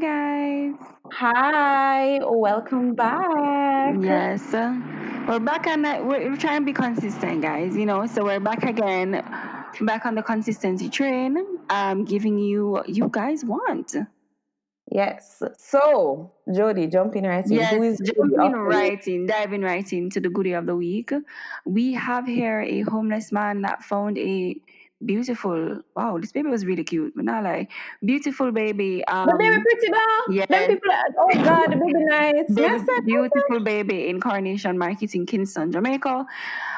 guys. Hi, welcome back. Yes, we're back and we're trying to be consistent, guys. So we're back again, back on the consistency train. Giving you what you guys want. Yes. So, Jody, jumping right in. Who Yes, is the goodie jumping of the week? right in, diving right into the goodie of the week. We have here a homeless man that found a beautiful. Wow, this baby was really cute. But not like beautiful baby. The baby pretty though. Them Yes. people oh God, the baby nice. Me I This said, beautiful baby in Carnation Market in Kingston, Jamaica.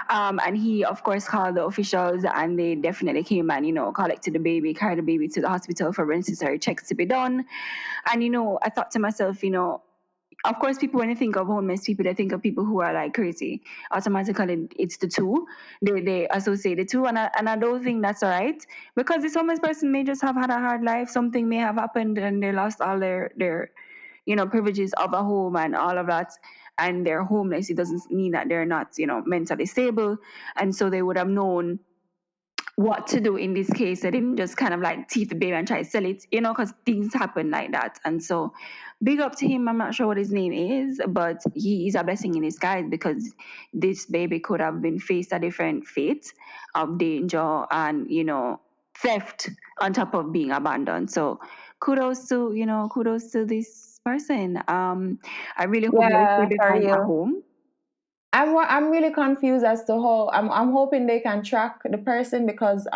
And he, of course, called the officials and they definitely came and, collected the baby, carried the baby to the hospital for necessary checks to be done. And, I thought to myself, of course, people, when they think of homeless people, they think of people who are like crazy. Automatically, it's the two. They associate the two. And I don't think that's all right. Because this homeless person may just have had a hard life. Something may have happened and they lost all their privileges of a home and all of that, and they're homeless. It doesn't mean that they're not, mentally stable. And so they would have known what to do in this case. They didn't just kind of like teeth the baby and try to sell it, because things happen like that. And so, big up to him. I'm not sure what his name is, but he is a blessing in disguise because this baby could have been faced a different fate of danger and, theft on top of being abandoned. So, kudos to this person. I really hope that this yeah, baby for finds a real. home. I'm really confused as to how I'm hoping they can track the person because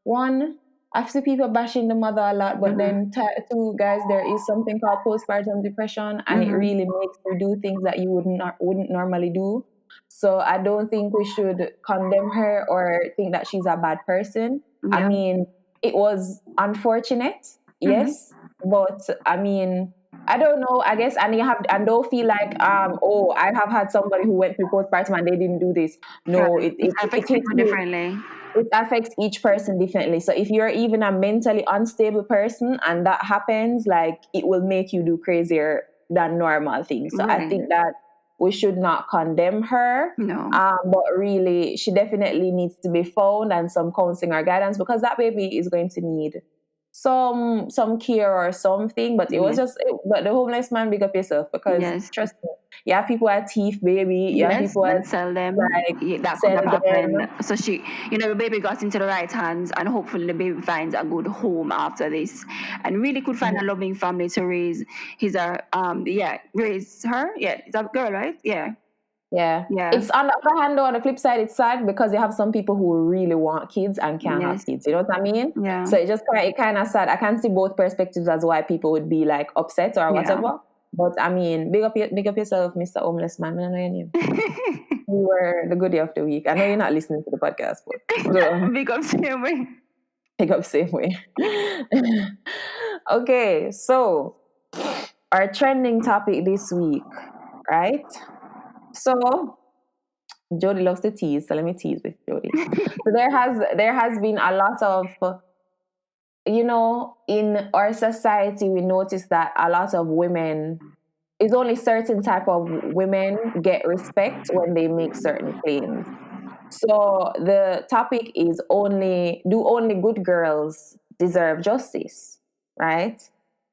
one I've seen people bashing the mother a lot, but Mm-hmm. then two guys, there is something called postpartum depression, and it Mm-hmm. really makes you do things that you wouldn't normally do. So I don't think we should condemn her or think that she's a bad person. I Yeah. mean, it was unfortunate, Mm-hmm. yes, but I mean, I don't know. I guess, and don't feel like oh, I have had somebody who went through postpartum and they didn't do this. No, Right. it It it, it affects hits people you. differently. It affects each person differently. So if you're even a mentally unstable person and that happens, like it will make you do crazier than normal things. So I Right. think that we should not condemn her. No. But really, she definitely needs to be found and some counseling or guidance because that baby is going to need some care or something. But it was Yes. but the homeless man, big up yourself because Yes. trust me, you have people at thief baby, you have Yes. people at And sell them. like Yeah, that could sell have happened. them. So the baby got into the right hands, and hopefully the baby finds a good home after this, and really could find a loving family to raise raise her. Yeah, it's a girl, right? Yeah. Yeah. Yeah. It's on the other hand, though, on the flip side, it's sad because you have some people who really want kids and can't have Yes. kids. You know what I mean? Yeah. So it kind of sad. I can see both perspectives as why people would be like upset or Yeah. whatever. But I mean, big up yourself, Mr. Homeless Man. I don't know your name. You were the goodie of the week. I know you're not listening to the podcast, but Big up to you. pick up same way. Okay, so our trending topic this week, right? So Jody loves to tease, so let me tease with Jody. So there has been a lot of in our society we notice that a lot of women is only certain type of women get respect when they make certain claims. So the topic is only good girls deserve justice, right?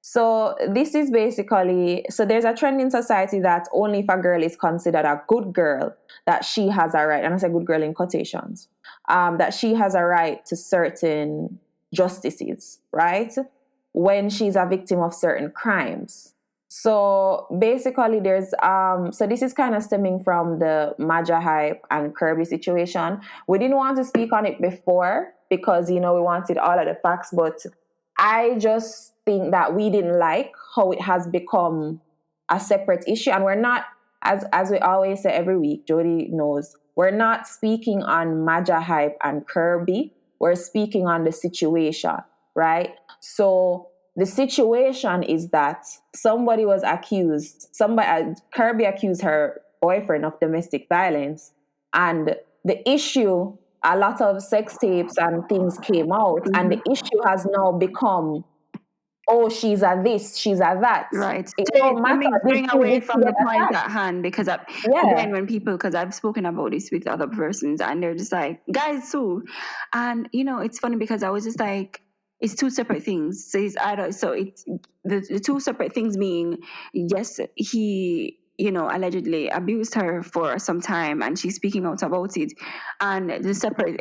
So this is basically so there's a trend in society that only if a girl is considered a good girl that she has a right, and I say good girl in quotations, that she has a right to certain justices, right? When she's a victim of certain crimes. So basically, so this is kind of stemming from the Maja hype and Kirby situation. We didn't want to speak on it before because we wanted all of the facts, but I just think that we didn't like how it has become a separate issue, and we're not, as we always say every week. Jody knows we're not speaking on Maja hype and Kirby. We're speaking on the situation, right? So the situation is that Kirby accused her boyfriend of domestic violence, and the issue, a lot of sex tapes and things came out, and the Mhm. issue has now become, oh, she's a this, she's a that. Right. It To, don't to matter. me, Did straying she, away did she from get the point attacked? at hand because Yeah. again, when people, because I've spoken about this with other persons and they're just like, guys, too. And, it's funny because I was just like, it's two separate things. So it's either so it's the two separate things being, yes, he allegedly abused her for some time and she's speaking out about it, and the separate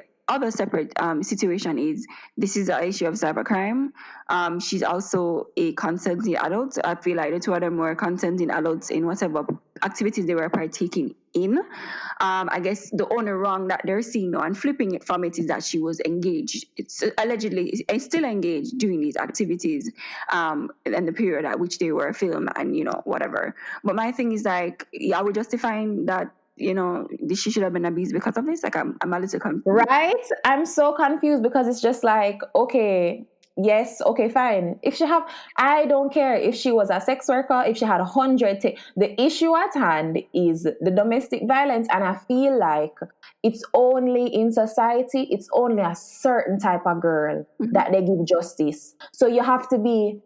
situation is this is the issue of cybercrime. She's also a consenting adult. I feel like the two of them were consenting adults in whatever activities they were partaking in. I guess the only wrong that they're seeing now and flipping it from it is that she was engaged. It's allegedly still engaged doing these activities in the period at which they were filmed and whatever. But my thing is like, yeah, are we justifying that? She should have been abused because of this. Like, I'm a little confused. Right? I'm so confused because it's just like, okay, yes, okay, fine. If she have, I don't care if she was a sex worker, if she had 100. The issue at hand is the domestic violence, and I feel like it's only in society, it's only a certain type of girl that they give justice. So you have to be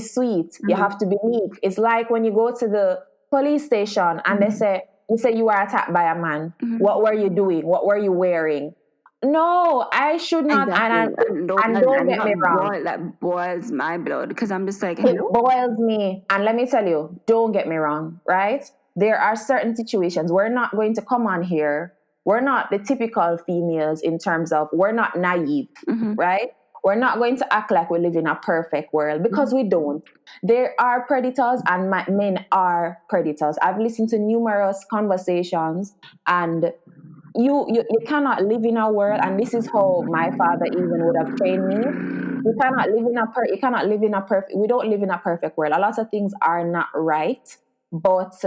sweet, you have to be meek. It's like when you go to the police station and they say, you say you were attacked by a man. What were you doing? What were you wearing? No, I should not. Exactly. And don't get me wrong. That boils my blood because I'm just like, It hello. boils me. And let me tell you, don't get me wrong, right? There are certain situations. We're not going to come on here. We're not the typical females in terms of we're not naive, right? We're not going to act like we live in a perfect world because we don't. There are predators and men are predators. I've listened to numerous conversations, and you cannot live in a world, and this is how my father even would have trained me. You cannot live in a perfect, we don't live in a perfect world. A lot of things are not right, but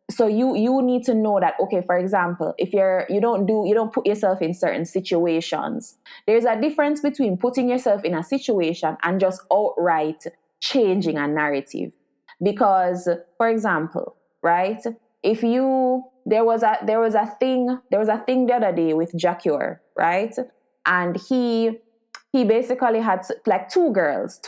so you need to know that, okay, for example, if you don't put yourself in certain situations. There's a difference between putting yourself in a situation and just outright changing a narrative. Because, for example, right, if you there was a thing the other day with Jacure, right? And he basically had like two girls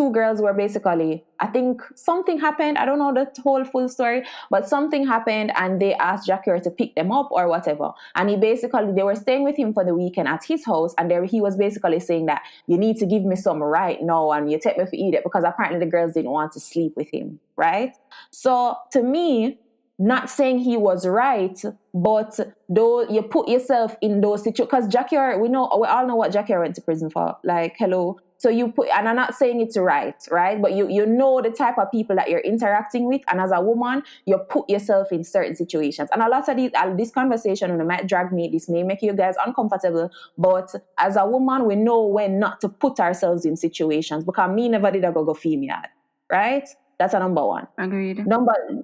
were basically, I think something happened, I don't know the whole full story, but something happened and they asked Jacure to pick them up or whatever, and they were staying with him for the weekend at his house, and there he was basically saying that you need to give me some right now and you take me for eat it, because apparently the girls didn't want to sleep with him, right? So to me, not saying he was right, but though you put yourself in those situations, because we all know what Jackie went to prison for. Like, hello. So you put, and I'm not saying it's right, right? But you know the type of people that you're interacting with, and as a woman, you put yourself in certain situations. And a lot of this conversation, and it might drag me, this may make you guys uncomfortable, but as a woman, we know when not to put ourselves in situations, because me never did a go female, right? That's a number one. Agreed.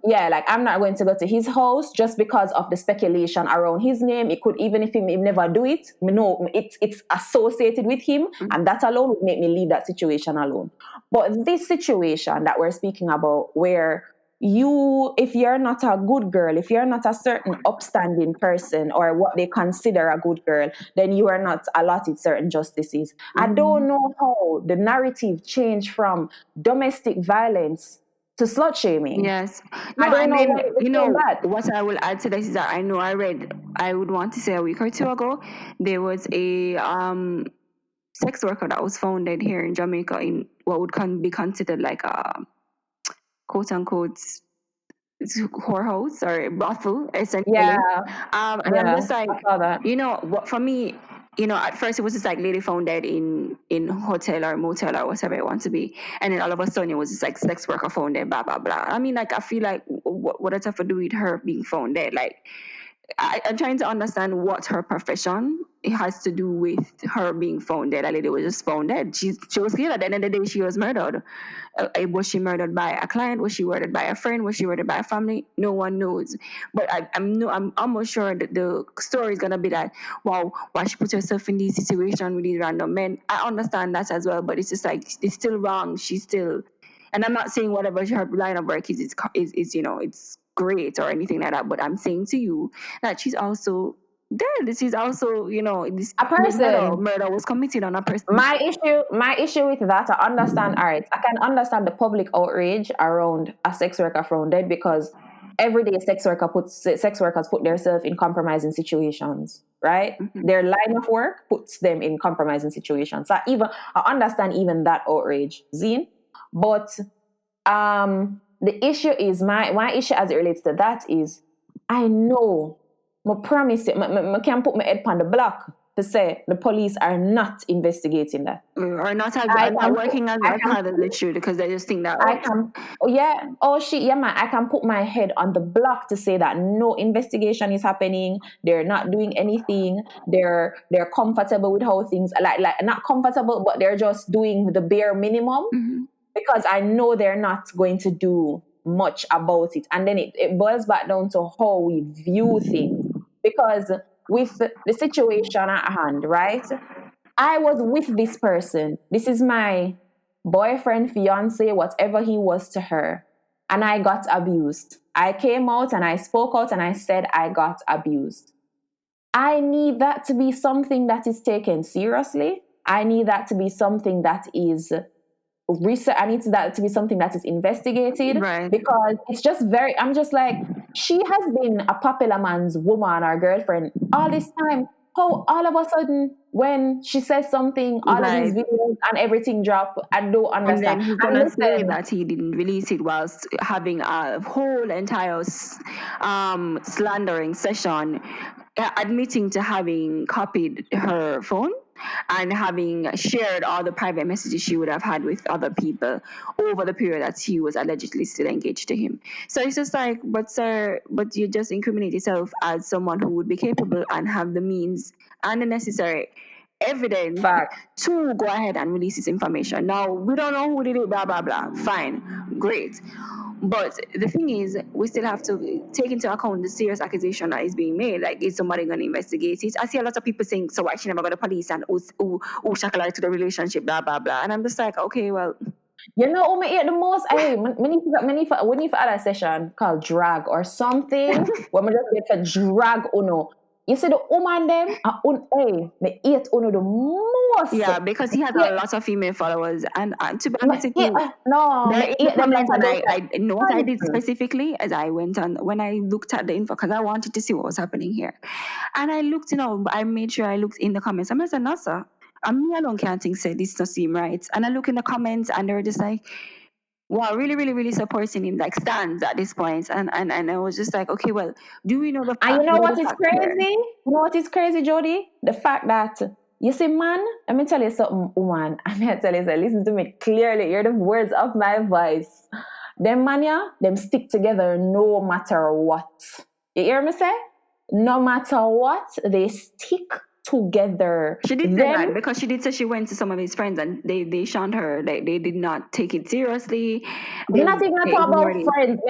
Yeah, like I'm not going to go to his house just because of the speculation around his name. It could, even if he never do it, no, it's associated with him, and that alone would make me leave that situation alone. But this situation that we're speaking about, where if you're not a good girl, if you're not a certain upstanding person or what they consider a good girl, then you are not allotted certain justices. I don't know how the narrative changed from domestic violence to slut shaming. Yes. I No, don't and know then why it became that. what I will add to this is that I would want to say a week or two ago, there was a sex worker that was founded here in Jamaica in what would be considered like a quote unquote whorehouse or brothel, essentially. Yeah, And I'm yeah, just like, I saw that. what for me, at first it was just like lady founded in hotel or motel or whatever it wants to be, and then all of a sudden it was just like sex worker founded, blah blah blah. I mean, like, I feel like what does that have to do with her being founded? Like, I'm trying to understand what her profession it has to do with her being founded. A lady was just founded. She was killed. At the end of the day, she was murdered. Was she murdered by a client? Was she murdered by a friend? Was she murdered by a family? No one knows. But I'm almost sure that the story is gonna be like, wow, why she put herself in these situations with these random men. I understand that as well, but it's just like it's still wrong. She's still, and I'm not saying whatever her line of work is it's great or anything like that. But I'm saying to you that she's also dead. This is also, this A person. murder was committed on a person. My issue with that, I understand. All right, I can understand the public outrage around a sex worker found because every day sex workers put themselves in compromising situations, right? Mm-hmm. Their line of work puts them in compromising situations. So I understand even that outrage, Zine. But the issue is my issue as it relates to that is I know, I promise you, I can put my head on the block to say the police are not investigating that. Or not, I are not can put, working I as can hard as they should because they just think that, I oh, can, oh yeah, oh shit, yeah, man. I can put my head on the block to say that no investigation is happening. They're not doing anything. They're comfortable with how things like not comfortable, but they're just doing the bare minimum mm-hmm. because I know they're not going to do much about it. And then it boils back down to how we view things. Because with the situation at hand, right? I was with this person. This is my boyfriend, fiance, whatever he was to her. And I got abused. I came out and I spoke out and I said I got abused. I need that to be something that is taken seriously. I need that to be something that is research. I need that to be something that is investigated Right. because it's just very, I'm just like, she has been a popular man's woman or girlfriend all this time. How all of a sudden, when she says something, all of these Right. videos and everything drop, I don't And understand. then he's And gonna say listen, that he didn't release it whilst having a whole entire slandering session, admitting to having copied her phone and having shared all the private messages she would have had with other people over the period that he was allegedly still engaged to him. So it's just like, but sir, but you just incriminate yourself as someone who would be capable and have the means and the necessary evidence fact. to go ahead and release this information. Now, we don't know who did it, blah, blah, blah. Fine, great. But the thing is, we still have to take into account the serious accusation that is being made. Like, is somebody going to investigate it? I see a lot of people saying, so why she never got the police and who shackle to the relationship, blah, blah, blah. And I'm just like, okay, well, You know who me hate the most? Hey, we need for other session called drag or something. When we just get for drag uno. You see the woman them, hey, me hate uno the most. yeah, because he has Yeah, a lot of female followers. And to be me honest with hate, you, no, there me in the hate them like comments, I and don't I know what I did say. specifically as I went on when I looked at the info because I wanted to see what was happening here, and I looked, I made sure I looked in the comments. I'm just like, Nasa, and me alone can't think say this doesn't seem right, and I look in the comments and they were just like, wow, really, really, really supporting him, like stands at this point, and I was just like, okay, well, do we know the And you fact? know Know what the is fact crazy? here? You know what is crazy, Jody? The fact that you see, man, let me tell you something, woman. I'm gonna tell you something. Listen to me clearly. Hear the words of my voice. Them man, yeah, them stick together no matter what. You hear me say? No matter what, they stick together. She did say Them that because she did say she went to some of his friends and they shunned her. They did not take it seriously. I'm They not even they talking ignored about it. friends.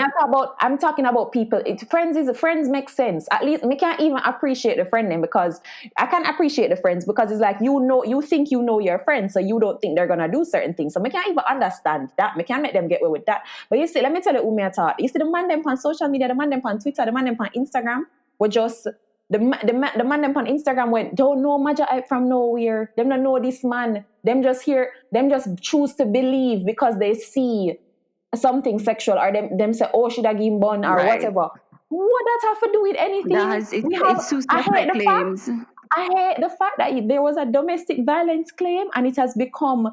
I'm talking about people. Friends make sense. At least me can't even appreciate the friend name because I can't appreciate the friends because it's like you think you know your friends, so you don't think they're gonna do certain things. So me can't even understand that. Me can't make them get away with that. But you see, let me tell you who me I thought. You see the man them on social media, the man them on Twitter, the man them on Instagram were just the man them on Instagram went, don't know Maja hype from nowhere. Them don't know this man. Them just choose to believe because they see something sexual or them say, oh, should I give him bun or Right. whatever. What that have to do with That anything? has it, We have it's two I hate separate the fact claims. I hate the fact that there was a domestic violence claim and it has become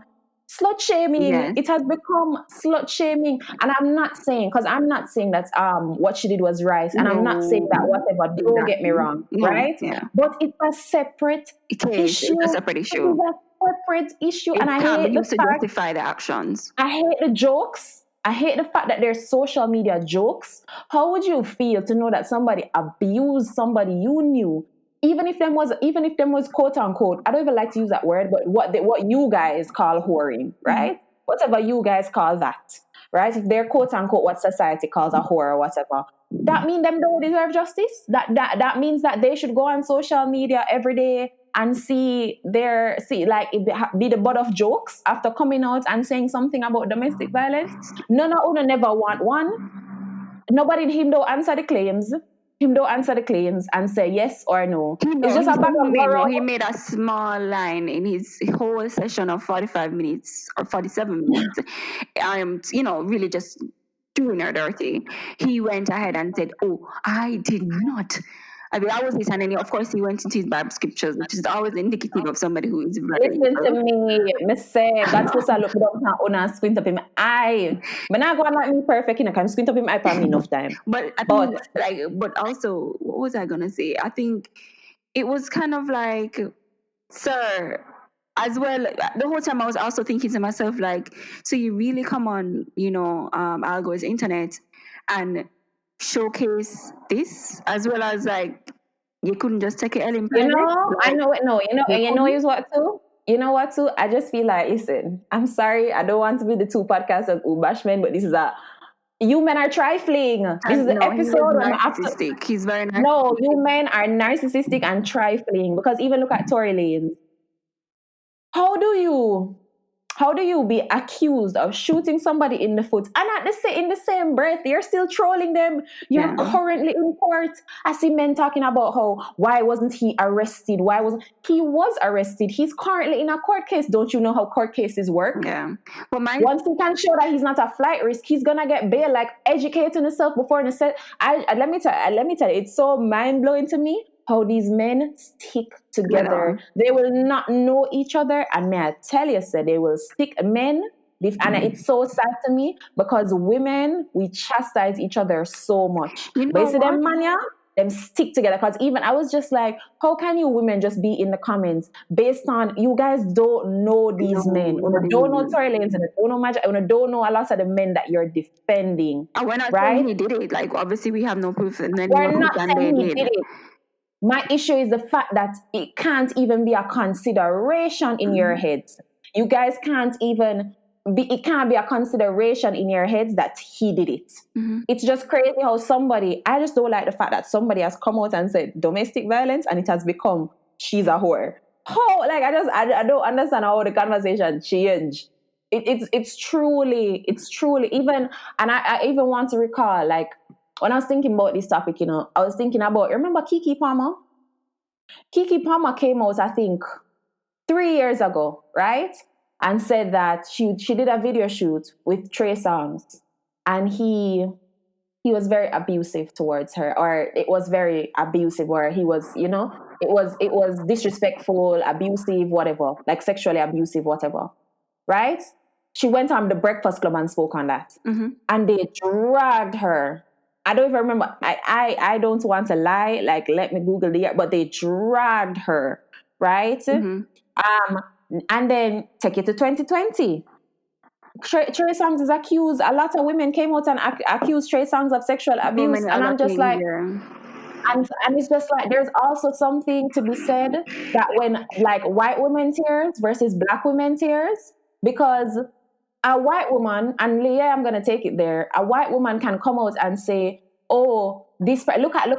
slut shaming. Yes. It has become slut shaming. And I'm not saying, because I'm not saying that what she did was right. And I'm not saying No. that whatever, don't get me Exactly. wrong, No. right? Yeah. But it's a separate Case. It's a issue. separate It is issue. a separate issue. And It I can be hate the used to fact justify the actions. I hate the jokes. I hate the fact that there's social media jokes. How would you feel to know that somebody abused somebody you knew? Even if them was quote unquote, I don't even like to use that word, but what you guys call whoring, Mhm. right? Whatever you guys call that, right? If they're quote unquote what society calls a whore or whatever, that means them don't deserve justice. That means that they should go on social media every day and see like be the butt of jokes after coming out and saying something about domestic violence. None of them never want one. Nobody him don't answer the claims. Him don't answer the claims and say yes or no. He It's know just he, a bag he of made no go he made a small line in his whole session of 45 minutes or 47 minutes. Really just doing her dirty. He went ahead and said, oh, I did not I mean, that was his hand, and of course he went into his Bible scriptures, which is always indicative of somebody who is very, Listen to me, me say, God's supposed to look down on and squint up in my eye. But not going like me perfect, you know, can squint up in my eye for me enough time. But I think, But like, but also, what was I gonna say? I think it was kind of like, sir, as well. The whole time I was also thinking to myself, like, so you really come on, Al Gore's internet and showcase this, as well as like, you couldn't just take it L in you private, know, I like, know it. No, you you know couldn't. is what too. You know what too? I just feel like, listen, I'm sorry, I don't want to be the two podcasters who bash men, but this is a you men are trifling. This is And the no, he was episode where I have to. narcissistic. He's very No, narcissistic. you men are narcissistic and trifling because even look at Tory Lanez. How do you how do you be accused of shooting somebody in the foot and at in the same breath you're still trolling them? You're Yeah, currently in court. I see men talking about how why wasn't he arrested? Why wasn't he was arrested? He's currently in a court case. Don't you know how court cases work? yeah. But my Once he can show that he's not a flight risk, he's gonna get bail. Like educating himself before the set. Let me tell you, it's so mind blowing to me how these men stick together. together. They will not know each other, and may I tell you, sir, they will stick. Men, and it's so sad to me because women we chastise each other so much, You but you know see what? them man, yeah, them stick together. Because even I was just like, how can you women just be in the comments based on you guys don't know these men, No, or nobody don't know knows. Tory Lanez, and don't know Magic, and don't know a lot of the men that you're defending, And we're not saying right? he did it. Like, obviously, we have no proof and any more We're proof not than saying they he did. did it. My issue is the fact that it can't even be a consideration in your heads. You guys can't even it can't be a consideration in your heads that he did it. Mm-hmm. It's just crazy how I just don't like the fact that somebody has come out and said domestic violence and it has become she's a whore. How, like, I don't understand how the conversation changed. It's truly even, and I even want to recall, like, when I was thinking about this topic, I was thinking about, remember Kiki Palmer? Kiki Palmer came out, I think, 3 years ago, right? And said that she did a video shoot with Trey Songz, and he was very abusive towards her, or it was very abusive, where he was, it was disrespectful, abusive, whatever, like sexually abusive, whatever, right? She went on the Breakfast Club and spoke on that, Mm-hmm. and they dragged her. I don't even remember. I don't want to lie. Like, let me Google the year, but they dragged her, right? Mm-hmm. And then take it to 2020. Trey Songz is accused. A lot of women came out and accused Trey Songz of sexual So abuse, many and other I'm just things, like, yeah. and it's just like there's also something to be said that when like white women tears versus black women tears, because a white woman, and yeah, I'm gonna take it there. A white woman can come out and say, "Oh, look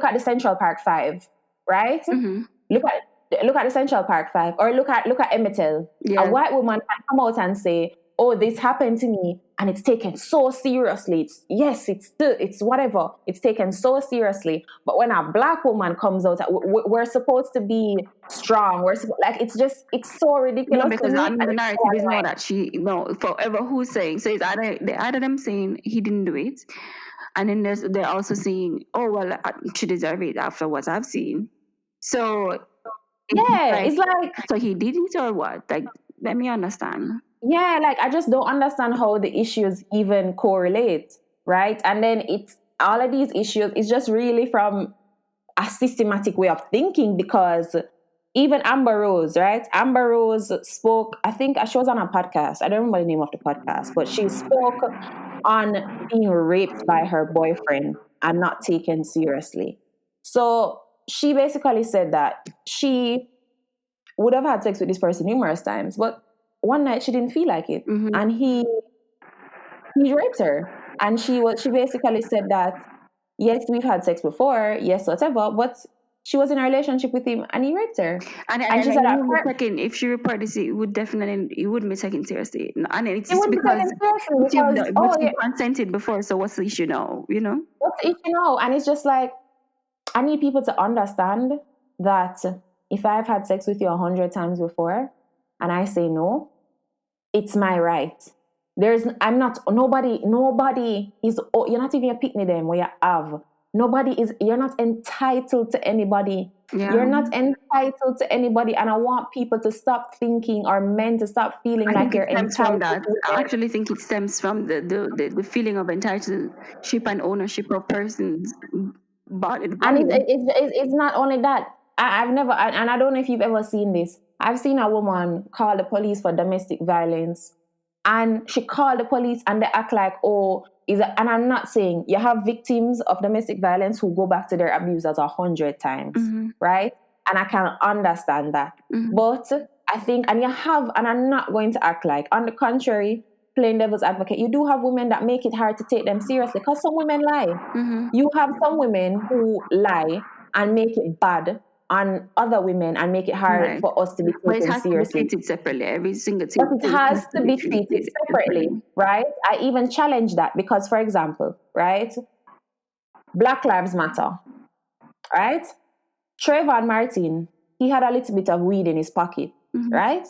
at the Central Park Five, right? Mm-hmm. Look at the Central Park Five, or look at Emmett Till." A Yes. white woman can come out and say, "Oh, this happened to me, and it's taken so seriously. It's whatever. It's taken so seriously." But when a black woman comes out, we're supposed to be strong. Like, it's so No, ridiculous to because I me, mean and the it's so narrative is more annoying. that she no forever who's saying, so it's either them saying he didn't do it, and then they're also saying, oh well, she deserved it after what I've seen. So it's Yeah, like, it's like, so he did it or what? Like, let me understand. yeah, like I just don't understand how the issues even correlate, right? And then it's all of these issues is just really from a systematic way of thinking, because even Amber Rose, right? Amber Rose spoke, I think she was on a podcast. I don't remember the name of the podcast, but she spoke on being raped by her boyfriend and not taken seriously. So she basically said that she would have had sex with this person numerous times, but one night she didn't feel like it, Mm-hmm. and he raped her. And she basically said that yes, we've had sex before, yes, whatever, but she was in a relationship with him and he raped her. And And she said he that would be taken, if she reported this, it would be taken seriously. And it's it just would be because taken seriously because, but oh you've yeah, consented before, so what's the issue now? You know? what's the issue now? And it's just like, I need people to understand that if I've had sex with you 100 times before and I say no, it's my right. I'm not, nobody is, oh, you're not even a pick me them where you have. you're not entitled to anybody. Yeah. You're not entitled to anybody. And I want people to stop thinking, or men to stop feeling I like think it you're stems from entitled to that. I women. actually think it stems from the feeling of entitlement and ownership of persons' bodily And value. it's not only that. I've never, and I don't know if you've ever seen this. I've seen a woman call the police for domestic violence, and she called the police, and they act like, oh, and I'm not saying you have victims of domestic violence who go back to their abusers 100 times, Mm-hmm. right? And I can understand that. Mm-hmm. But I think, and I'm not going to act like, on the contrary, plain devil's advocate, you do have women that make it hard to take them seriously because some women lie. Mm-hmm. You have some women who lie and make it bad on other women and make it hard Right. for us to be But it taken has to be seriously. treated separately. Every single But it case has has to to be be treated treated separately, separately. right? I even challenge that because, for example, right, Black Lives Matter, right? Trayvon Martin, he had a little bit of weed in his pocket, Mm-hmm. right?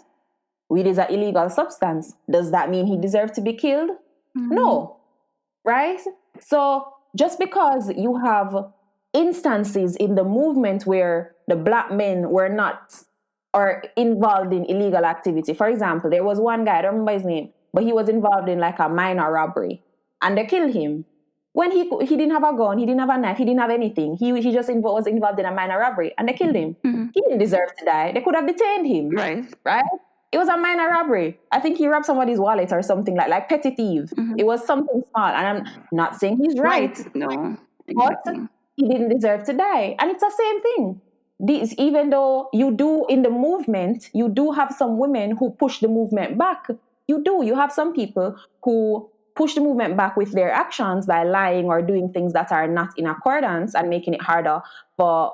Weed is an illegal substance. Does that mean he deserved to be killed? Mm-hmm. No, right? So just because you have instances in the movement where the black men were not, or involved in illegal activity. For example, there was one guy, I don't remember his name, but he was involved in like a minor robbery, and they killed him. When he didn't have a gun, he didn't have a knife, he didn't have anything. He just was involved in a minor robbery, and they killed him. Mm-hmm. He didn't deserve to die. They could have detained him, Right. right? It was a minor robbery. I think he robbed somebody's wallet or something, like petty thief. Mm-hmm. It was something small, and I'm not saying he's Right. right, No. but Exactly. he didn't deserve to die. And it's the same thing. This, even though you do in the movement, you do have some women who push the movement back. You do. You have some people who push the movement back with their actions by lying or doing things that are not in accordance and making it harder for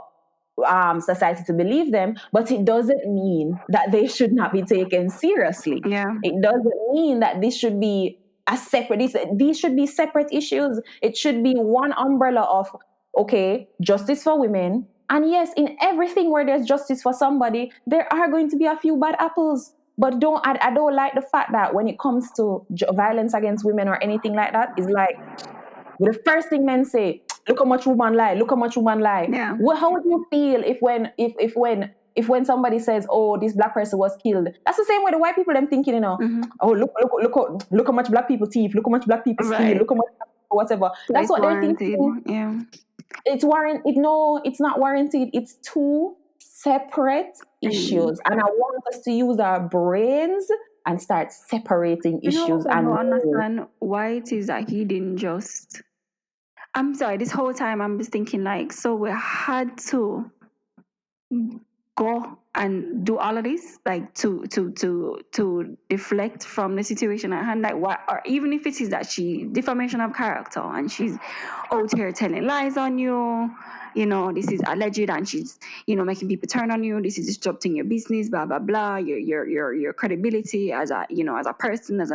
society to believe them. But it doesn't mean that they should not be taken seriously. Yeah. It doesn't mean that this should be a separate. These should be separate issues. It should be one umbrella of, okay, justice for women. And yes, in everything where there's justice for somebody, there are going to be a few bad apples. But I don't like the fact that when it comes to violence against women or anything like that, is like the first thing men say, look how much woman lie, look how much woman lie. Yeah. Well, how would you feel if when somebody says, oh, this black person was killed? That's the same way the white people them thinking, Mm-hmm. oh, look how much black people thief, look how much black people steal, Right. look how much whatever. So That's it's what they're warranted. thinking. Yeah. No, it's not warranted. It's two separate And issues. And I want us to use our brains and start separating you know issues what? I and don't know. understand why it is that he didn't just. I'm sorry. This whole time I'm just thinking like, so we had to go and do all of this like to deflect from the situation at hand, like what, or even if it is that she defamation of character and she's out here telling lies on you, this is alleged, and she's making people turn on you, this is disrupting your business, blah blah blah, your credibility as a as a person, as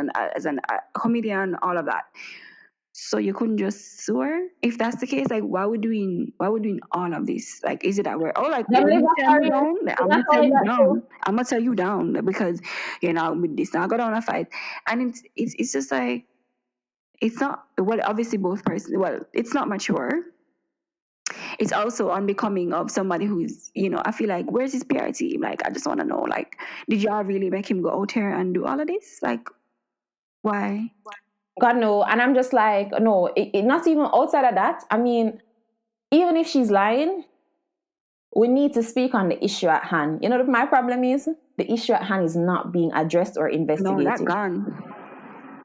an comedian, all of that. So you couldn't just sue her? If that's the case, like why we doing all of this? Like, is it that we're like, Them when live you a tear me career. down, like, It's I'm not gonna tear only you that down. too. I'm gonna tear you down because with this now go down a fight. And it's just like, it's not, well, obviously both persons, well, it's not mature. It's also unbecoming of somebody who's, I feel like, where's his PR team? Like, I just want to know, like, did y'all really make him go out here and do all of this? Like, why? God no. And I'm just like, no, not even outside of that. I mean, even if she's lying, we need to speak on the issue at hand. You know what my problem is? The issue at hand is not being addressed or No, that investigated. gone.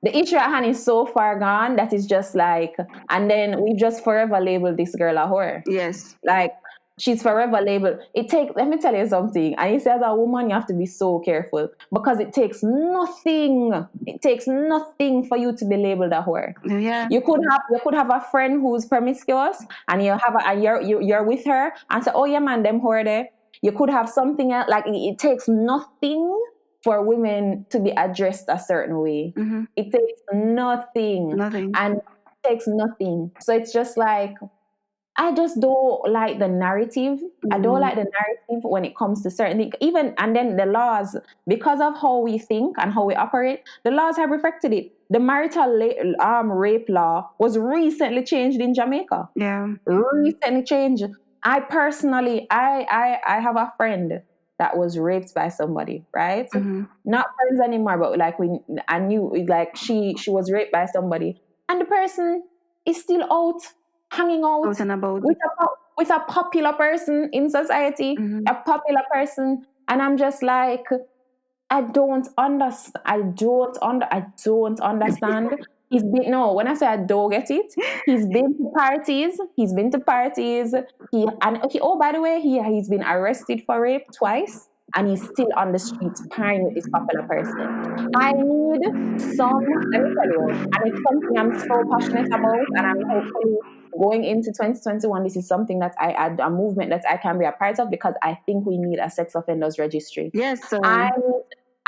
The issue at hand is so far gone that it's just like, and then we've just forever labeled this girl a whore. Yes. Like, she's forever labeled. Let me tell you something. And you say, as a woman, you have to be so careful because it takes nothing. It takes nothing for you to be labeled a whore. Yeah. You could have a friend who's promiscuous, and you're with her and say, oh yeah man, them whore there. You could have something else. Like, it takes nothing for women to be addressed a certain way. Mm-hmm. It takes nothing. Nothing. And it takes nothing. So it's just like, I just don't like the narrative. I don't Mm, like the narrative when it comes to certain things. Even and then the laws, because of how we think and how we operate, the laws have reflected it. The rape law was recently changed in Jamaica. yeah. Recently changed. I personally, I have a friend that was raped by somebody, right? Mm-hmm. Not friends anymore, but like I knew like she was raped by somebody, and the person is still out, hanging out Out and about. with a popular person in society, Mm-hmm. a popular person, and I'm just like, I don't understand. I don't understand. He's been no. When I say I don't get it, he's been to parties. He's been to parties. Oh, by the way, he's been arrested for rape twice, and he's still on the streets prying with this popular person. I need some. Let me tell you, and it's something I'm so passionate about, and I'm hopefully going into 2021. This is something that I add a movement that I can be a part of because I think we need a sex offenders registry. Yes. I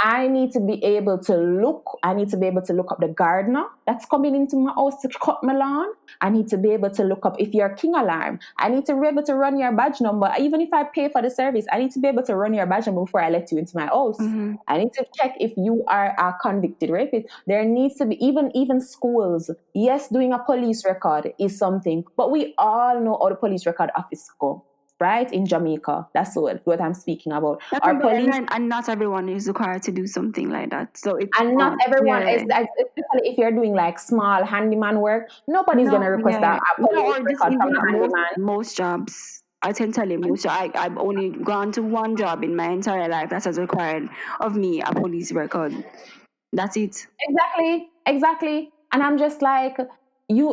I need to be able to look. I need to be able to look up the gardener that's coming into my house to cut my lawn. I need to be able to look up if you're King Alarm. I need to be able to run your badge number. Even if I pay for the service, I need to be able to run your badge number before I let you into my house. Mm-hmm. I need to check if you are a convicted rapist. There needs to be even schools. Yes, doing a police record is something, but we all know how the police record office go, right? In Jamaica, that's what I'm speaking about. That's Our okay, police, and not everyone is required to do something like that. So it's and not not. everyone Yeah. is, especially if you're doing like small handyman work, nobody's No. gonna request Yeah. a No. police Or just record from even a handyman. most jobs. I can tell you most. I've only gone to one job in my entire life that has required of me a police record. That's it. Exactly. And I'm just like, you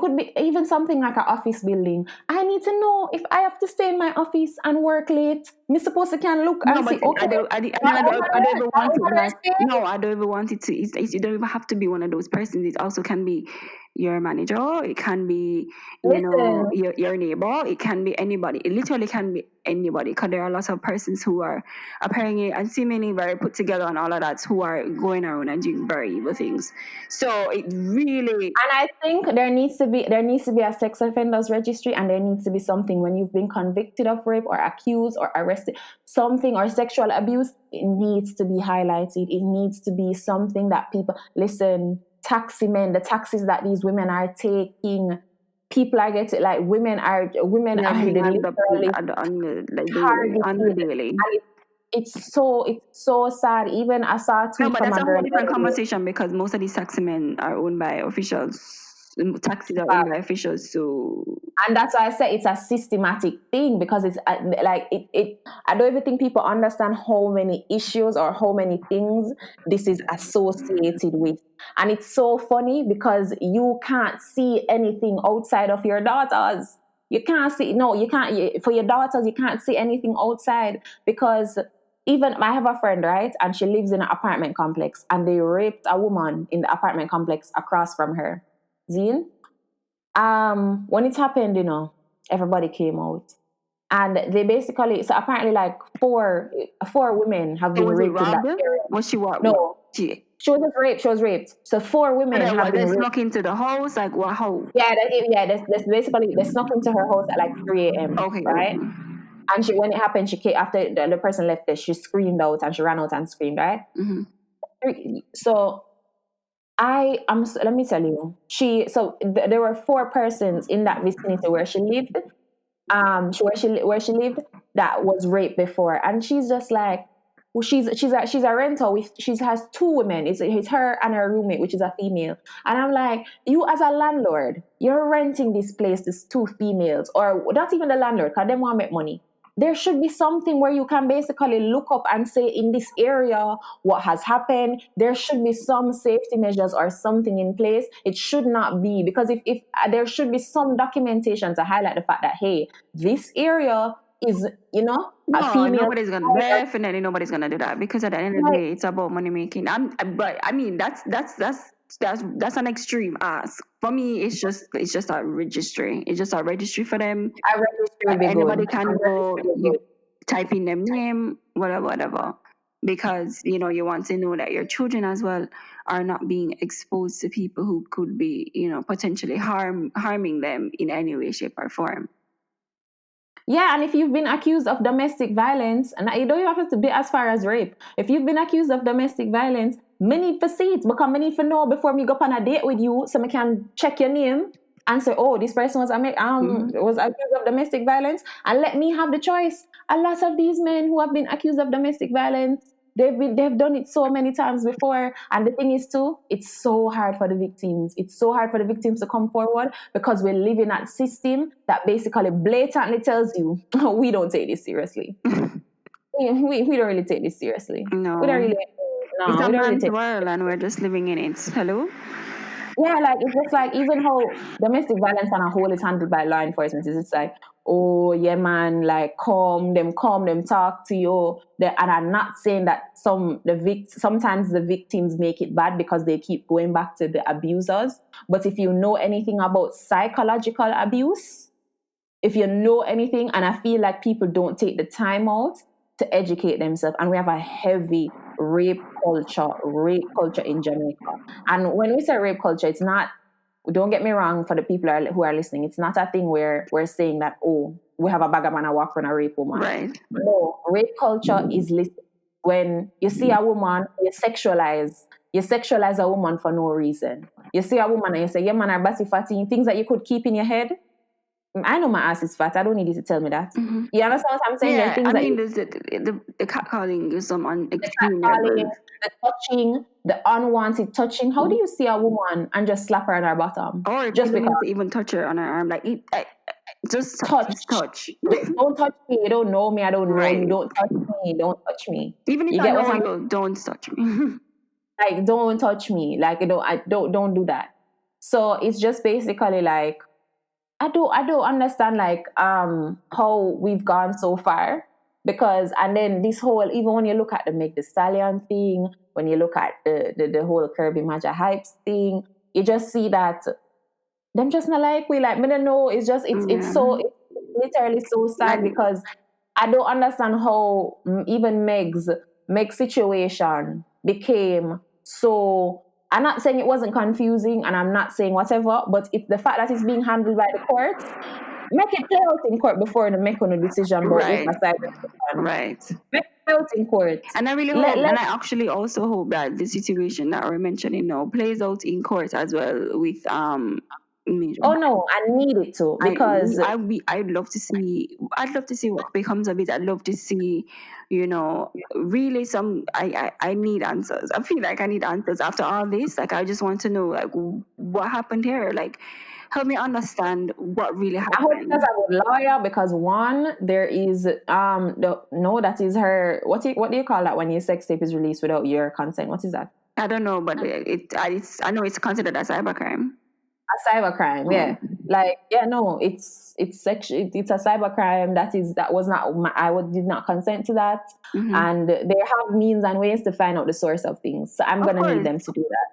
could be even something like an office building. I need to know if I have to stay in my office and work late. Me supposed to can look No, and but see, okay, I don't even that want it woman like, stay. no, I don't even want it to, you don't even have to be one of those persons. It also can be your manager, it can be, Listen, your neighbor, it can be anybody. It literally can be anybody because there are lots of persons who are apparently and seemingly very put together and all of that who are going around and doing very evil things. So it really, and I think there needs to be a sex offenders registry, and there needs to be something when you've been convicted of rape or accused or arrested, something or sexual abuse. It needs to be highlighted. It needs to be something that people listen. Taxi men, the taxis that these women are taking, people are getting like women yeah, are being on literally on the targeted, daily. and it's so sad. Even I saw a No, tweet but from that's a a girl whole the different other day. conversation because most of these taxi men are owned by officials. Taxis are owned by officials, so And that's why I say it's a systematic thing, because it's like I don't even think people understand how many issues or how many things this is associated with. And it's so funny because you can't see anything outside of your daughters. You can't see, no, you can't, for your daughters, you can't see anything outside, because even I have a friend, right? And she lives in an apartment complex, and they raped a woman in the apartment complex across from her. Zine? When it happened, everybody came out, and they basically, so apparently like four women have so been was it raped in that robbed? area. Was she what? No, She she was raped. So four and women then have what? been They raped. snuck into the house, like what? How? That's basically they snuck into her house at like 3 a.m. Okay, right? okay. And when it happened, she came after the person left there. She screamed out and she ran out and screamed, right? Mm-hmm. So let me tell you, there were four persons in that vicinity where she lived, where she lived, that was raped before, and she's just like, well, she's a rental with, she has two women. It's her and her roommate, which is a female. And I'm like, you as a landlord, you're renting this place to two females, or not even the landlord, because they want to make money. There should be something where you can basically look up and say, in this area, what has happened. There should be some safety measures or something in place. It should not be, because if there should be some documentation to highlight the fact that, hey, this area is, a No, female, definitely nobody's gonna do that because at the end of the like day, it's about money making. But I mean, that's an extreme ask. For me, it's just a registry. It's just a registry for them. a registry will be good. Anybody A can go. registry will be You good. type in them name, whatever, whatever. because you want to know that your children as well are not being exposed to people who could be potentially harming them in any way, shape, or form. Yeah, and if you've been accused of domestic violence, and you don't even have to be as far as rape. If you've been accused of domestic violence, many for see it, because many for know before me go on a date with you, so I can check your name and say, oh, this person was accused of domestic violence, and let me have the choice. A lot of these men who have been accused of domestic violence, they've done it so many times before. And the thing is too, it's so hard for the victims. It's so hard for the victims to come forward because we live in that system that basically blatantly tells you we don't take this seriously. We don't really take this seriously. We don't No, really it's no, a we don't really man's take. world and we're just living in it. Hello. Yeah, like it's just like even how domestic violence on a whole is handled by law enforcement is it's like, oh yeah, man, like calm them, talk to you. And I'm not saying that sometimes the victims make it bad because they keep going back to the abusers. But if you know anything about psychological abuse, if you know anything, and I feel like people don't take the time out to educate themselves, and we have a heavy rape culture in Jamaica. And when we say rape culture, it's not. Don't get me wrong. For the people who are listening, it's not a thing where we're saying that we have a bag of man a walk on a rape woman. Right. No, rape culture is when you see a woman, you sexualize a woman for no reason. You see a woman and you say, yeah, man, are batty fatty, things that you could keep in your head. I know my ass is fat. I don't need you to tell me that. Mm-hmm. You understand what I'm saying? There are Yeah, things I that mean, you, there's the catcalling is some on the extreme catcalling, levels. the touching, the unwanted touching. How do you see a woman and just slap her on her bottom Or just people because need to even touch her on her arm, like just touch, touch? just touch. Don't touch me. You don't know me. I don't know Right. you. Don't touch me. Don't touch me. Even if You I get what know I'm you, don't touch me. like? Don't touch me. Like I don't do that. So it's just basically like I don't understand like how we've gone so far because and then this whole even when you look at the Meg the Stallion thing, when you look at the whole Kirby Maja Hypes thing, you just see that them just not like we like me don't know it's Yeah. so it's literally so sad And because I don't understand how even Meg's situation became so. I'm not saying it wasn't confusing, and I'm not saying whatever, but it's the fact that it's being handled by the courts. Make it play out in court before they make a decision about who right, can side with the right. Make it play out in court. And I really hope, and I actually also hope that the situation that we're mentioning now plays out in court as well with Major. Oh no, I need it to because I'd love to see what becomes of it. I'd love to see, really I need answers. I feel like I need answers after all this. Like I just want to know like what happened here. Like help me understand what really I hope she has happened. a good lawyer because one, there is that is her what do you call that when your sex tape is released without your consent? What is that? I don't know, but I know it's considered a cybercrime. A cybercrime, Yeah. yeah. Like, yeah, no, it's a cybercrime that was not did not consent to that, Mm-hmm. and they have means and ways to find out the source of things. So I'm Of gonna need course. them to do that.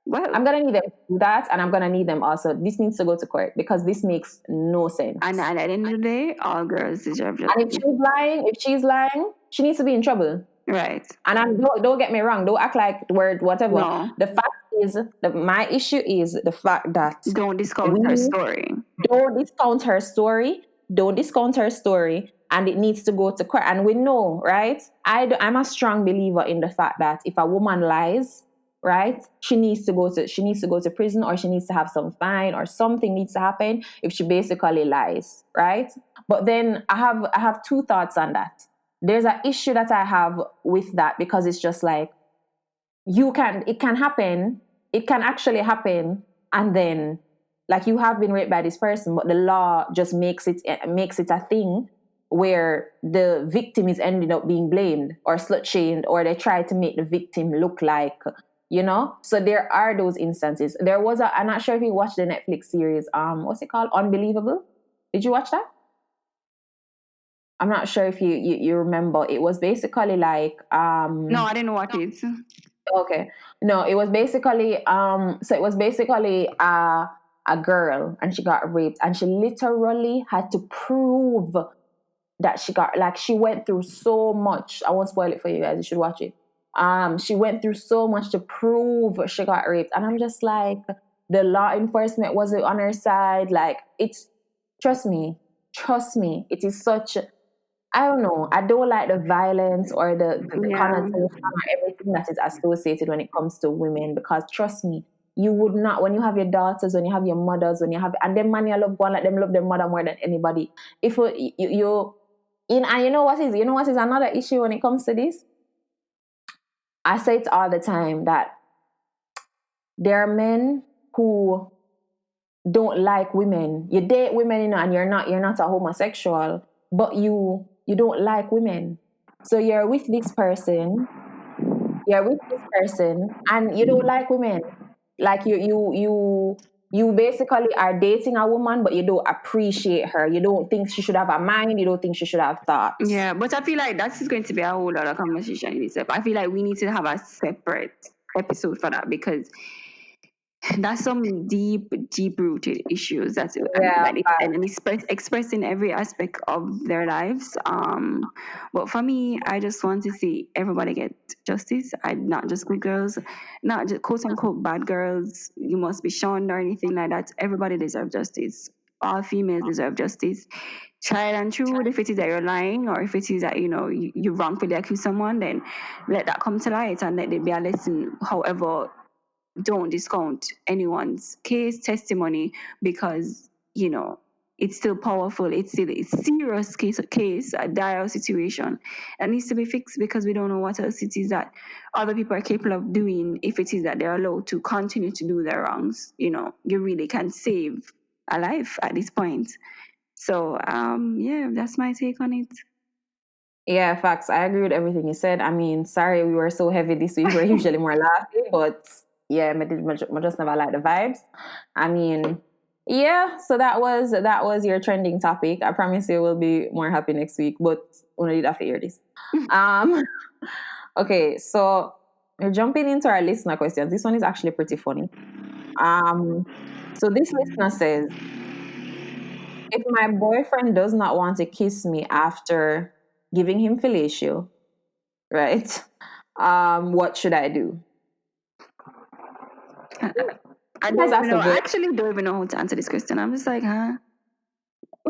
Well, I'm gonna need them to do that, and I'm gonna need them also. This needs to go to court because this makes no sense. and at the end of the day, all girls deserve And justice. if she's lying, she needs to be in trouble. Right. And don't get me wrong, don't act like the word whatever. No. The fact is, my issue is the fact that Don't discount her we story. don't discount her story. Don't discount her story, and it needs to go to court. And we know, right? I'm a strong believer in the fact that if a woman lies, right, she needs to go to prison, or she needs to have some fine, or something needs to happen if she basically lies, right? But then I have two thoughts on that. There's an issue that I have with that because it's just like it can happen, it can actually happen, and then like you have been raped by this person, but the law just makes it a thing where the victim is ending up being blamed or slut shamed, or they try to make the victim look like, so there are those instances. I'm not sure if you watched the Netflix series, what's it called, Unbelievable. Did you watch that? I'm not sure if you remember. It was basically like No, I didn't watch it. okay. No, it was basically so it was basically a girl, and she got raped, and she literally had to prove that she went through so much. I won't spoil it for you guys, you should watch it. She went through so much to prove she got raped. And I'm just like, the law enforcement wasn't on her side. Like, it's, trust me, trust me, it is such, I don't know. I don't like the violence or the Yeah. connotation or everything that is associated when it comes to women. Because trust me, you would not, when you have your daughters, when you have your mothers, when you have, and them man you love one, like them love their mother more than anybody. If you in, and you know what is another issue when it comes to this? I say it all the time that there are men who don't like women. You date women, and you're not a homosexual, but you don't like women. So you're with this person, and you don't like women. Like you basically are dating a woman, but you don't appreciate her. You don't think she should have a mind. You don't think she should have thoughts. Yeah, but I feel like that's going to be a whole other conversation in itself. I feel like we need to have a separate episode for that because that's some deep rooted issues that's Yeah, and expressing every aspect of their lives. But for me, I just want to see everybody get justice. I not just good girls, not just quote unquote bad girls. You must be shunned or anything like that. Everybody deserves justice. All females deserve justice. Tried and true. If it is that you're lying, or if it is that you wrongfully accuse someone, then let that come to light and let it be a lesson. However, don't discount anyone's case testimony because it's still powerful. It's still a serious case, a dire situation that needs to be fixed because we don't know what else it is that other people are capable of doing. If it is that they're allowed to continue to do their wrongs, you really can save a life at this point. So yeah, that's my take on it. yeah, facts. I agree with everything you said. I mean, sorry we were so heavy this week. We're usually more laughing, but yeah, I just never like the vibes. I mean, yeah. So that was your trending topic. I promise you we'll be more happy next week, but we need to hear this. Um, okay, so we're jumping into our listener questions. This one is actually pretty funny. Um, so this listener says, if my boyfriend does not want to kiss me after giving him fellatio, right? What should I do? I Because don't even that's know. a I very, actually don't even know how to answer this question. I'm just like, huh?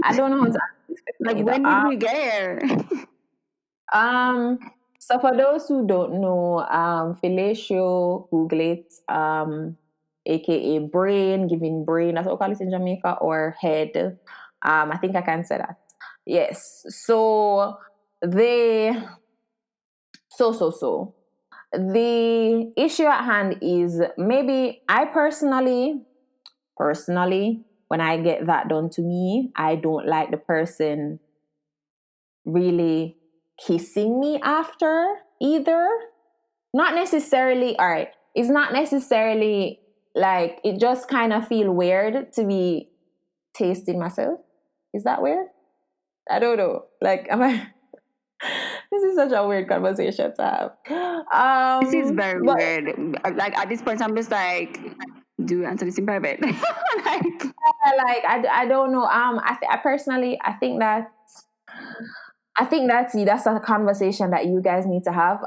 I don't know how to answer this Like, question either. when did we get here? So for those who don't know, fellatio, Google it, aka brain, giving brain, that's what we call it in Jamaica, or head. I think I can say that. Yes. So they, so. The issue at hand is maybe I personally, when I get that done to me, I don't like the person really kissing me after either. Not necessarily, all right, it's not necessarily like it just kind of feel weird to be tasting myself. Is that weird? I don't know. Like, am I? This is such a weird conversation to have. This is very But weird. Like, at this point, I'm just like, do you answer this in private? Like, like I don't know. I personally I think that's a conversation that you guys need to have.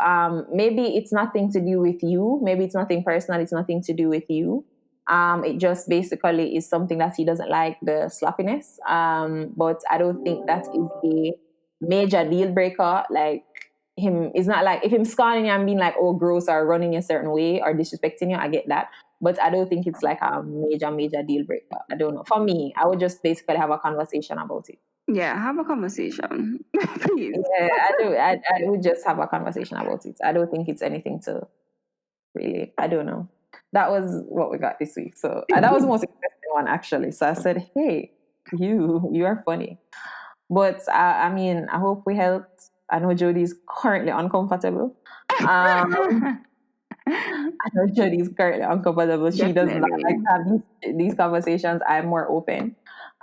Maybe it's nothing to do with you. Maybe it's nothing personal. It's nothing to do with you. It just basically is something that he doesn't like, the sloppiness. But I don't think that is a major deal breaker. Like him, it's not like if him scorning you and being like, oh, gross, or running a certain way or disrespecting you. I get that, but I don't think it's like a major deal breaker. I don't know. For me, I would just basically have a conversation about it. yeah, have a conversation, please. Yeah, I do. I would just have a conversation about it. I don't think it's anything to really. I don't know. That was what we got this week. So that was the most interesting one actually. So I said, "Hey, you are funny." But I mean, I hope we helped. I know Jody is currently uncomfortable. Um, I know Jody is currently uncomfortable. She does not like Definitely. to have these conversations. I'm more open.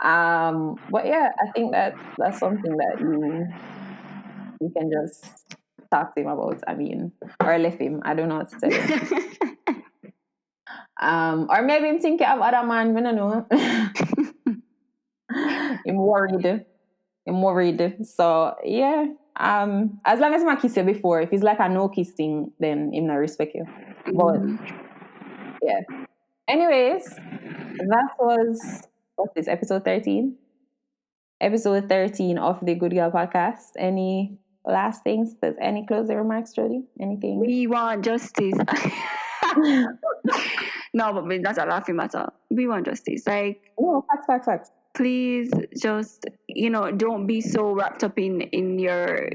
But yeah, I think that's something that you can just talk to him about. I mean, or leave him. I don't know what to tell him. Or maybe him thinking of other man. I don't know. I'm worried. I'm worried. So yeah. As long as I kiss you before, if it's like a no kiss thing, then him not respect you. But Mm. yeah. Anyways, that was what's this, episode 13? Episode 13 of the Good Girl podcast. Any last things? Does any closing remarks, Jody? Anything? We want justice. No, but that's a laughing matter. We want justice. Like, No, facts. please just, don't be so wrapped up in your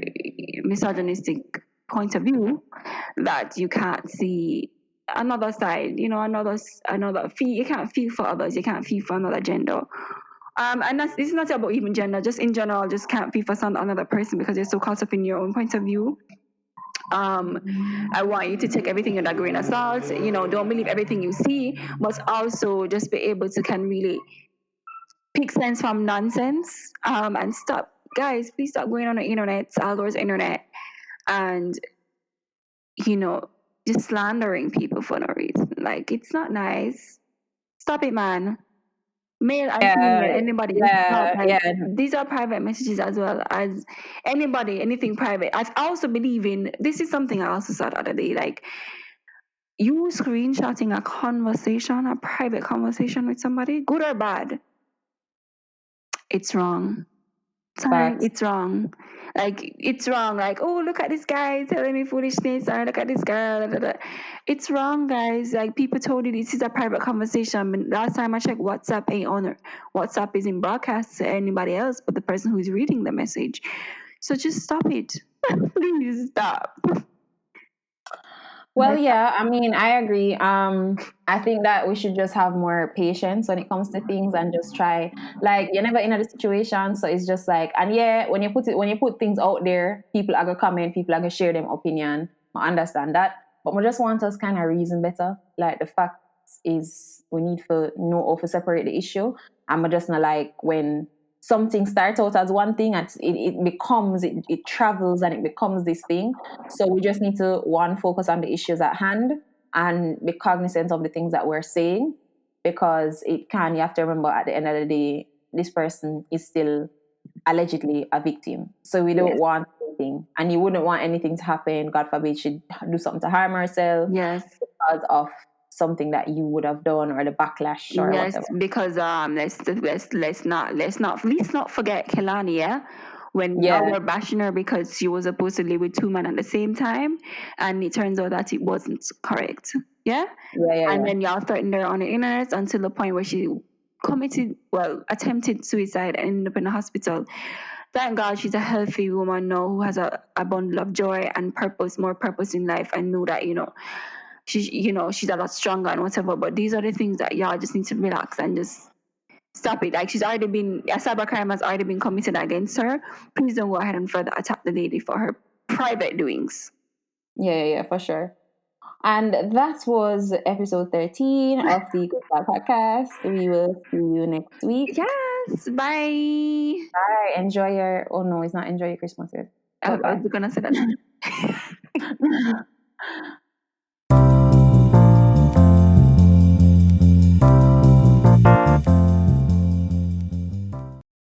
misogynistic point of view that you can't see another side, another feel. You can't feel for others. You can't feel for another gender. And it's not about even gender, just in general, just can't feel for another person because you're so caught up in your own point of view. I want you to take everything with a grain of salt. Don't believe everything you see, but also just be able to can really pick sense from nonsense. And stop, guys. Please stop going on the internet, all those internet, and you know, just slandering people for no reason. Like, it's not nice. Stop it, man. Male and Yeah, female, anybody, just stop. yeah, Like, yeah. these are private messages as well as anybody, anything private. I also believe in this is something I also saw the other day. Like, you screenshotting a conversation, a private conversation with somebody, good or bad, it's wrong. Sorry, Facts. it's wrong. Like, it's wrong. Like, oh, look at this guy telling me foolishness, or look at this girl. Da, da, da. It's wrong, guys. Like, people told you this is a private conversation. But last time I checked, WhatsApp ain't on it. WhatsApp isn't broadcast to anybody else but the person who's reading the message. So just stop it. Please stop. Well, yeah, I mean, I agree. I think that we should just have more patience when it comes to things and just try. Like, you're never in a situation, so it's just like, and yeah, when you put things out there, people are gonna comment, people are gonna share them opinion. I understand that, but we just want us kind of reason better. Like, the fact is, we need to know how to separate the issue. And we just not like when something starts out as one thing and it travels and it becomes this thing. So we just need to one, focus on the issues at hand and be cognizant of the things that we're saying, because you have to remember at the end of the day, this person is still allegedly a victim. So we don't Yes. want anything, and you wouldn't want anything to happen, God forbid she do something to harm herself Yes. because of something that you would have done, or the backlash or Yes, whatever. because let's not forget Kelani, yeah? When y'all Yeah, were bashing her because she was supposed to live with two men at the same time, and it turns out that it wasn't correct. Yeah? And yeah. then y'all threatened her on the internet until the point where she attempted suicide and ended up in the hospital. Thank God she's a healthy woman now who has a bundle of joy and purpose, more purpose in life, and know that, she's a lot stronger and whatever. But these are the things that y'all just need to relax and just stop it. Like, a cybercrime has already been committed against her. Please don't go ahead and further attack the lady for her private doings. Yeah, for sure. And that was episode 13 of the Good Vibe Podcast. We will see you next week. Yes, bye. Bye. Enjoy your, oh no, it's not enjoy your Christmas yet. I But was bye. gonna say that.